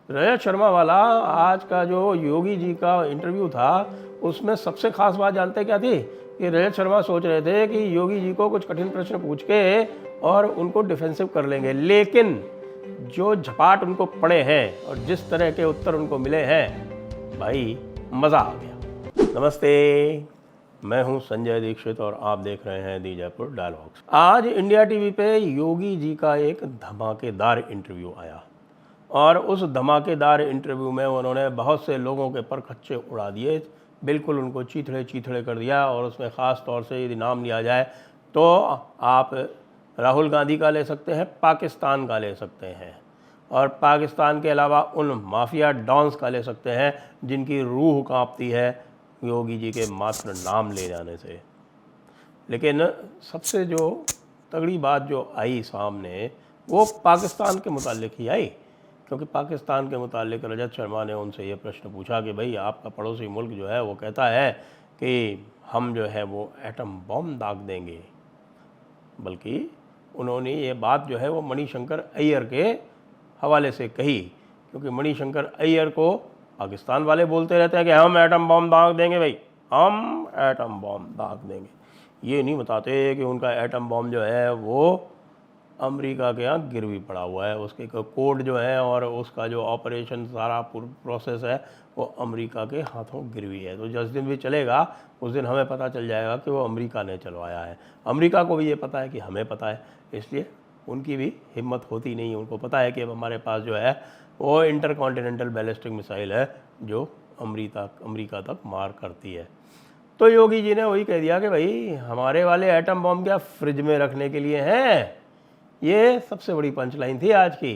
रजत शर्मा वाला आज का जो योगी जी का इंटरव्यू था, उसमें सबसे खास बात जानते क्या थी कि रजत शर्मा सोच रहे थे कि योगी जी को कुछ कठिन प्रश्न पूछ के और उनको डिफेंसिव कर लेंगे, लेकिन जो झपाट उनको पड़े हैं और जिस तरह के उत्तर उनको मिले हैं, भाई मज़ा आ गया। नमस्ते, मैं हूं संजय दीक्षित और आप देख रहे हैं दी जयपुर डायलॉग्स। आज इंडिया टीवी पे योगी जी का एक धमाकेदार इंटरव्यू आया और उस धमाकेदार इंटरव्यू में उन्होंने बहुत से लोगों के पर खच्चे उड़ा दिए, बिल्कुल उनको चीथड़े चीथड़े कर दिया। और उसमें ख़ास तौर से यदि नाम लिया जाए तो आप राहुल गांधी का ले सकते हैं, पाकिस्तान का ले सकते हैं और पाकिस्तान के अलावा उन माफिया डॉन्स का ले सकते हैं जिनकी रूह कांपती है योगी जी के मात्र नाम ले जाने से। लेकिन सबसे जो तगड़ी बात जो आई सामने वो पाकिस्तान के मुतालिक ही आई, क्योंकि पाकिस्तान के मुतालिक रजत शर्मा ने उनसे ये प्रश्न पूछा कि भाई आपका पड़ोसी मुल्क जो है वो कहता है कि हम जो है वो एटम बॉम्ब दाग देंगे। बल्कि उन्होंने ये बात जो है वो मणिशंकर अय्यर के हवाले से कही, क्योंकि मणिशंकर अय्यर को पाकिस्तान वाले बोलते रहते हैं कि हम एटम बॉम्ब दाग देंगे, भाई हम एटम बॉम्ब दाग देंगे। ये नहीं बताते कि उनका एटम बॉम्ब जो है वो अमेरिका के यहाँ गिरवी पड़ा हुआ है, उसके कोड जो है और उसका जो ऑपरेशन सारा प्रोसेस है वो अमेरिका के हाथों गिरवी है। तो जिस दिन भी चलेगा उस दिन हमें पता चल जाएगा कि वो अमेरिका ने चलवाया है। अमेरिका को भी ये पता है कि हमें पता है, इसलिए उनकी भी हिम्मत होती नहीं। उनको पता है कि अब हमारे पास जो है वो इंटरकॉन्टिनेंटल बैलिस्टिक मिसाइल है जो अमेरिका तक मार करती है। तो योगी जी ने वही कह दिया कि भाई हमारे वाले एटम बॉम्ब क्या फ्रिज में रखने के लिए हैं। ये सबसे बड़ी पंचलाइन थी आज की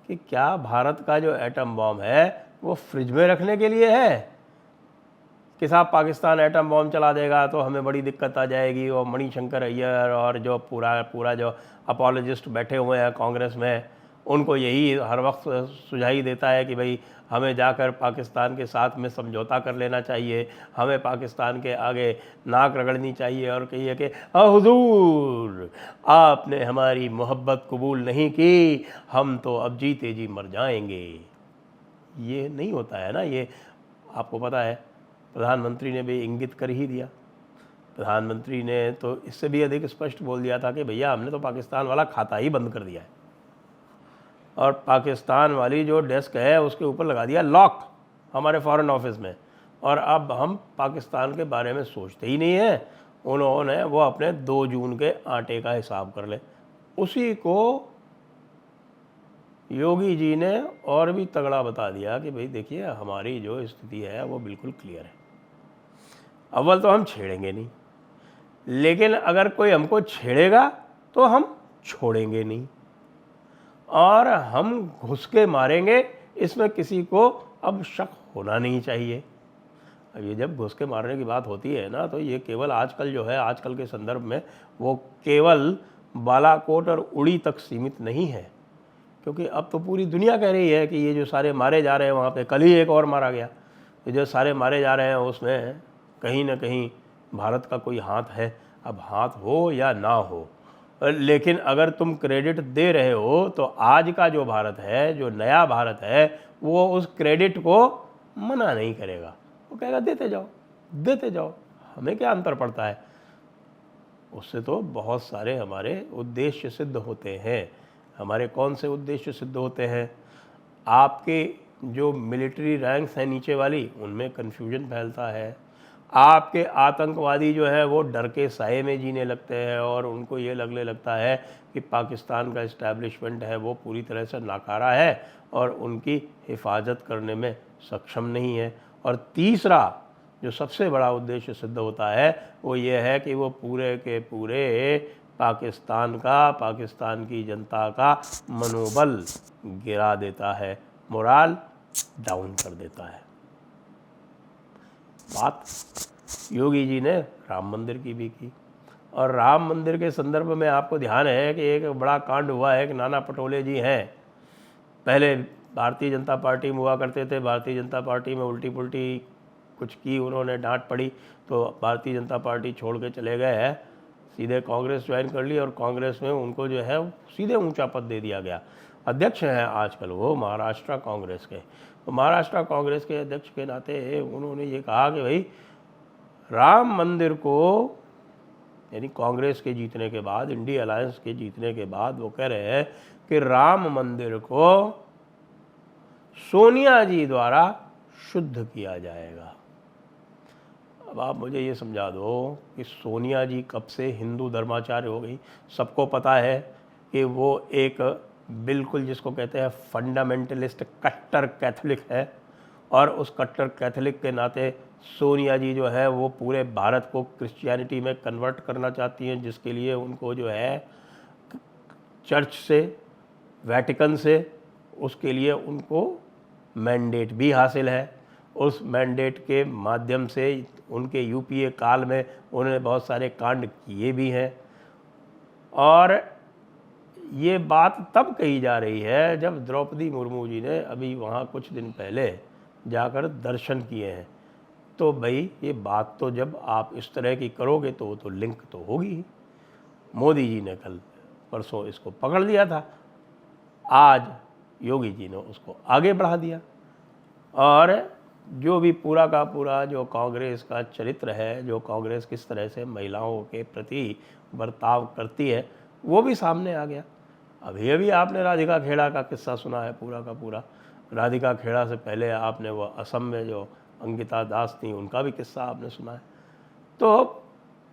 कि क्या भारत का जो एटम बॉम्ब है वो फ्रिज में रखने के लिए है कि साहब पाकिस्तान एटम बॉम्ब चला देगा तो हमें बड़ी दिक्कत आ जाएगी। और मणिशंकर अय्यर और जो पूरा जो अपोलोजिस्ट बैठे हुए हैं कांग्रेस में, उनको यही हर वक्त सुझाई देता है कि भाई हमें जाकर पाकिस्तान के साथ में समझौता कर लेना चाहिए, हमें पाकिस्तान के आगे नाक रगड़नी चाहिए और कहिए कि हुजूर आपने हमारी मोहब्बत कबूल नहीं की, हम तो अब जीते जी मर जाएंगे। ये नहीं होता है ना। ये आपको पता है प्रधानमंत्री ने भी इंगित कर ही दिया। प्रधानमंत्री ने तो इससे भी अधिक स्पष्ट बोल दिया था कि भैया हमने तो पाकिस्तान वाला खाता ही बंद कर दिया है और पाकिस्तान वाली जो डेस्क है उसके ऊपर लगा दिया लॉक हमारे फॉरेन ऑफिस में, और अब हम पाकिस्तान के बारे में सोचते ही नहीं हैं। उन्होंने वो अपने 2 जून के आटे का हिसाब कर ले। उसी को योगी जी ने और भी तगड़ा बता दिया कि भाई देखिए हमारी जो स्थिति है वो बिल्कुल क्लियर है। अव्वल तो हम छेड़ेंगे नहीं, लेकिन अगर कोई हमको छेड़ेगा तो हम छोड़ेंगे नहीं और हम घुस के मारेंगे, इसमें किसी को अब शक होना नहीं चाहिए। अब ये जब घुस के मारने की बात होती है ना, तो ये केवल आजकल जो है आजकल के संदर्भ में वो केवल बालाकोट और उड़ी तक सीमित नहीं है, क्योंकि अब तो पूरी दुनिया कह रही है कि ये जो सारे मारे जा रहे हैं वहाँ पे, कल ही एक और मारा गया, ये जो सारे मारे जा रहे हैं उसमें कहीं ना कहीं भारत का कोई हाथ है। अब हाथ हो या ना हो, लेकिन अगर तुम क्रेडिट दे रहे हो तो आज का जो भारत है, जो नया भारत है, वो उस क्रेडिट को मना नहीं करेगा। वो कहेगा देते जाओ, हमें क्या अंतर पड़ता है। उससे तो बहुत सारे हमारे उद्देश्य सिद्ध होते हैं। हमारे कौन से उद्देश्य सिद्ध होते हैं? आपके जो मिलिट्री रैंक्स हैं नीचे वाली, उनमें कन्फ्यूजन फैलता है। आपके आतंकवादी जो है वो डर के साए में जीने लगते हैं और उनको ये लगने लगता है कि पाकिस्तान का इस्टेब्लिशमेंट है वो पूरी तरह से नाकारा है और उनकी हिफाजत करने में सक्षम नहीं है। और तीसरा जो सबसे बड़ा उद्देश्य सिद्ध होता है वो ये है कि वो पूरे के पूरे पाकिस्तान की जनता का मनोबल गिरा देता है, मोराल डाउन कर देता है। बात योगी जी ने राम मंदिर की भी की, और राम मंदिर के संदर्भ में आपको ध्यान है कि एक बड़ा कांड हुआ है कि नाना पटोले जी हैं, पहले भारतीय जनता पार्टी में हुआ करते थे, भारतीय जनता पार्टी में उल्टी पुल्टी कुछ की, उन्होंने डांट पड़ी तो भारतीय जनता पार्टी छोड़ के चले गए हैं, सीधे कांग्रेस ज्वाइन कर ली और कांग्रेस में उनको जो है सीधे ऊंचा पद दे दिया गया। अध्यक्ष हैं आजकल वो महाराष्ट्र कांग्रेस के। तो महाराष्ट्र कांग्रेस के अध्यक्ष के नाते उन्होंने ये कहा कि भाई राम मंदिर को, यानी कांग्रेस के जीतने के बाद, इंडिया अलायंस के जीतने के बाद वो कह रहे हैं कि राम मंदिर को सोनिया जी द्वारा शुद्ध किया जाएगा। अब आप मुझे ये समझा दो कि सोनिया जी कब से हिंदू धर्माचार्य हो गई। सबको पता है कि वो एक बिल्कुल जिसको कहते हैं फंडामेंटलिस्ट कट्टर कैथोलिक है, और उस कट्टर कैथोलिक के नाते सोनिया जी जो है वो पूरे भारत को क्रिश्चियनिटी में कन्वर्ट करना चाहती हैं, जिसके लिए उनको जो है चर्च से, वेटिकन से, उसके लिए उनको मैंडेट भी हासिल है। उस मैंडेट के माध्यम से उनके यूपीए काल में उन्होंने बहुत सारे कांड किए भी हैं। और ये बात तब कही जा रही है जब द्रौपदी मुर्मू जी ने अभी वहाँ कुछ दिन पहले जाकर दर्शन किए हैं। तो भाई ये बात तो जब आप इस तरह की करोगे तो वो तो लिंक तो होगी ही। मोदी जी ने कल परसों इसको पकड़ लिया था, आज योगी जी ने उसको आगे बढ़ा दिया। और जो भी पूरा का पूरा जो कांग्रेस का चरित्र है, जो कांग्रेस किस तरह से महिलाओं के प्रति बर्ताव करती है, वो भी सामने आ गया। अभी अभी आपने राधिका खेड़ा का किस्सा सुना है पूरा का पूरा। राधिका खेड़ा से पहले आपने वो असम में जो अंकिता दास थी उनका भी किस्सा आपने सुना है। तो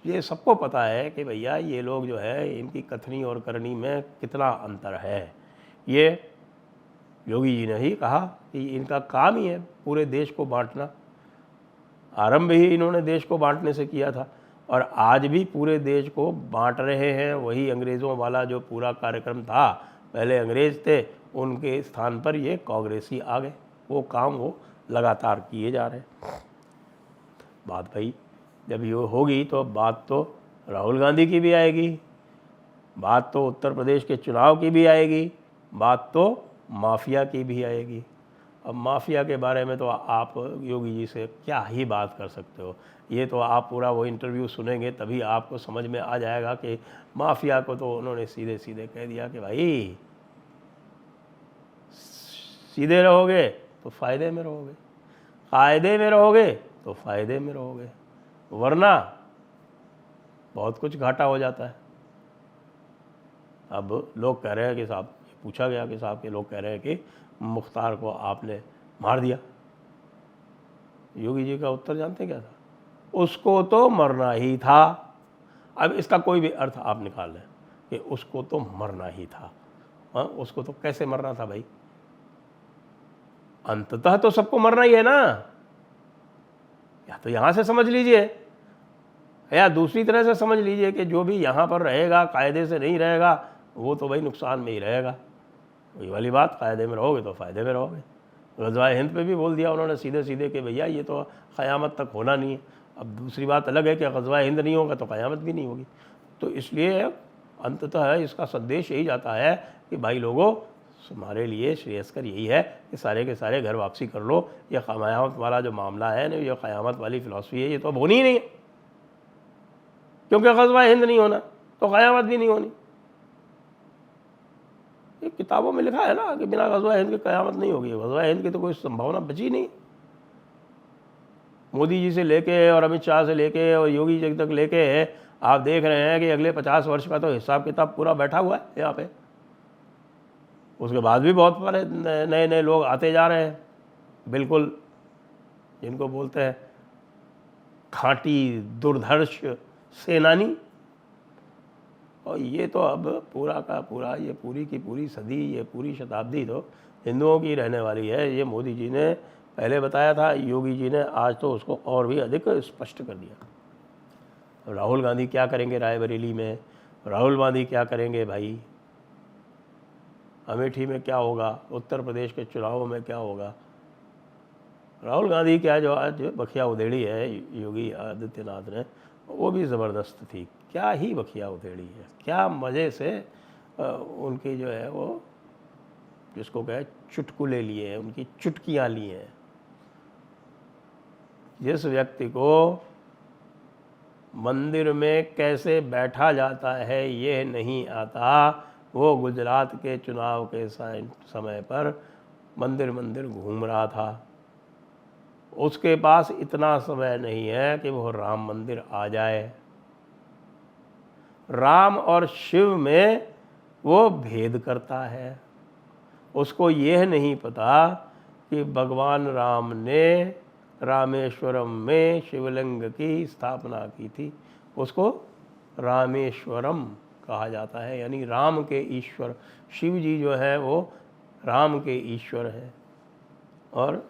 ये सबको पता है कि भैया ये लोग जो है इनकी कथनी और करनी में कितना अंतर है। ये योगी जी ने ही कहा कि इनका काम ही है पूरे देश को बांटना। आरंभ ही इन्होंने देश को बांटने से किया था और आज भी पूरे देश को बांट रहे हैं। वही अंग्रेज़ों वाला जो पूरा कार्यक्रम था, पहले अंग्रेज़ थे, उनके स्थान पर ये कांग्रेसी आ गए। वो काम वो लगातार किए जा रहे हैं। बात भाई जब ये होगी तो बात तो राहुल गांधी की भी आएगी, बात तो उत्तर प्रदेश के चुनाव की भी आएगी, बात तो माफिया की भी आएगी। अब माफिया के बारे में तो आप योगी जी से क्या ही बात कर सकते हो। ये तो आप पूरा वो इंटरव्यू सुनेंगे तभी आपको समझ में आ जाएगा कि माफिया को तो उन्होंने सीधे सीधे कह दिया कि भाई सीधे रहोगे तो फ़ायदे में रहोगे, कायदे में रहोगे तो फ़ायदे में रहोगे, वरना बहुत कुछ घाटा हो जाता है। अब लोग कह रहे हैं कि साहब, पूछा गया कि साहब के लोग कह रहे हैं कि मुख्तार को आपने मार दिया। योगी जी का उत्तर जानते क्या था? उसको तो मरना ही था। अब इसका कोई भी अर्थ आप निकाल लें कि उसको तो मरना ही था। हाँ, उसको तो कैसे मरना था भाई? अंततः तो सबको मरना ही है ना। या तो यहाँ से समझ लीजिए या दूसरी तरह से समझ लीजिए कि जो भी यहाँ पर रहेगा कायदे से नहीं रहेगा वो तो भाई नुकसान में ही रहेगा। वही वाली बात, कायदे में रहोगे तो फ़ायदे में रहोगे। ग़ज़वा-ए हिंद पे भी बोल दिया उन्होंने सीधे सीधे कि भैया ये तो क़यामत तक होना नहीं है। अब दूसरी बात अलग है कि ग़ज़वा-ए हिंद नहीं होगा तो क़यामत भी नहीं होगी। तो इसलिए अंततः इसका संदेश यही जाता है कि भाई लोगों, हमारे लिए श्रेयस्कर यही है कि सारे के सारे घर वापसी कर लो। यह क़यामत वाला जो मामला है ना, ये क़यामत वाली फ़िलॉसफी है, ये तो अब होनी ही नहीं है, क्योंकि ग़ज़वा-ए हिंद नहीं होना तो क़यामत भी नहीं होनी। ये किताबों में लिखा है ना कि बिना ग़ज़वा-ए हिंद की क़यामत नहीं होगी। ग़ज़वा-ए हिंद की तो कोई संभावना बची नहीं। मोदी जी से लेके और अमित शाह से लेके और योगी जी तक लेके आप देख रहे हैं कि अगले 50 वर्ष का तो हिसाब किताब पूरा बैठा हुआ है यहाँ पे। उसके बाद भी बहुत सारे नए नए लोग आते जा रहे हैं, बिल्कुल जिनको बोलते हैं खाँटी दुर्धर्ष सेनानी। और ये तो अब पूरा का पूरा, ये पूरी की पूरी सदी, ये पूरी शताब्दी तो हिंदुओं की रहने वाली है। ये मोदी जी ने पहले बताया था, योगी जी ने आज तो उसको और भी अधिक स्पष्ट कर दिया। राहुल गांधी क्या करेंगे रायबरेली में, राहुल गांधी क्या करेंगे भाई अमेठी में, क्या होगा उत्तर प्रदेश के चुनावों में, क्या होगा। राहुल गांधी क्या जो आज बखिया उधेड़ी है योगी आदित्यनाथ ने, वो भी ज़बरदस्त थी। क्या ही बखिया उधेड़ी है, क्या मज़े से उनकी जो है वो जिसको कहे चुटकुले लिए हैं, उनकी चुटकियाँ ली हैं। जिस व्यक्ति को मंदिर में कैसे बैठा जाता है ये नहीं आता, वो गुजरात के चुनाव के समय पर मंदिर मंदिर घूम रहा था। उसके पास इतना समय नहीं है कि वो राम मंदिर आ जाए। राम और शिव में वो भेद करता है। उसको यह नहीं पता कि भगवान राम ने रामेश्वरम में शिवलिंग की स्थापना की थी। उसको रामेश्वरम कहा जाता है, यानी राम के ईश्वर। शिव जी जो है वो राम के ईश्वर हैं। और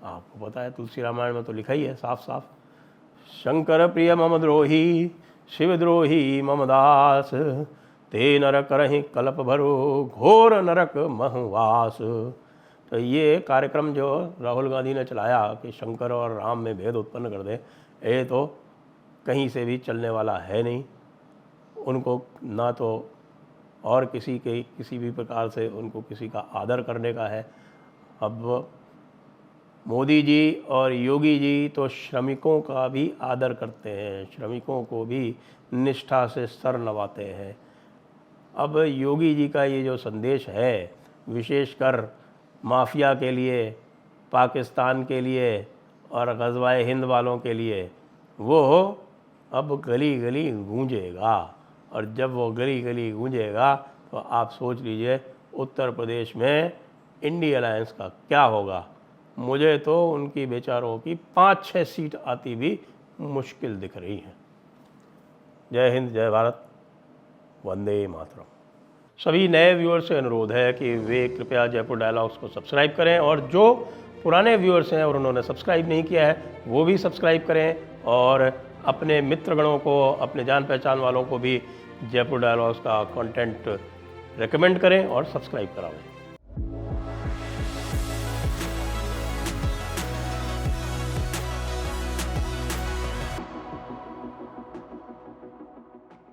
आपको पता है तुलसी रामायण में तो लिखा ही है साफ साफ, शंकर प्रिय मम द्रोही शिवद्रोही मम दास, ते नर करहि कल्प भरो घोर नरक महवास। तो ये कार्यक्रम जो राहुल गांधी ने चलाया कि शंकर और राम में भेद उत्पन्न कर दे, ये तो कहीं से भी चलने वाला है नहीं। उनको ना तो और किसी भी प्रकार से उनको किसी का आदर करने का है। अब मोदी जी और योगी जी तो श्रमिकों का भी आदर करते हैं, श्रमिकों को भी निष्ठा से सर नवाते हैं। अब योगी जी का ये जो संदेश है, विशेषकर माफिया के लिए, पाकिस्तान के लिए और ग़ज़वाए हिंद वालों के लिए, वो अब गली गली गूंजेगा। और जब वो गली गली गूंजेगा तो आप सोच लीजिए उत्तर प्रदेश में इंडी अलायंस का क्या होगा। मुझे तो उनकी बेचारों की 5-6 सीट आती भी मुश्किल दिख रही है। जय हिंद, जय भारत, वंदे मातरम। सभी नए व्यूअर्स से अनुरोध है कि वे कृपया जयपुर डायलॉग्स को सब्सक्राइब करें, और जो पुराने व्यूअर्स हैं और उन्होंने सब्सक्राइब नहीं किया है वो भी सब्सक्राइब करें, और अपने मित्रगणों को, अपने जान पहचान वालों को भी जयपुर डायलॉग्स का कंटेंट रेकमेंड करें और सब्सक्राइब कराएं।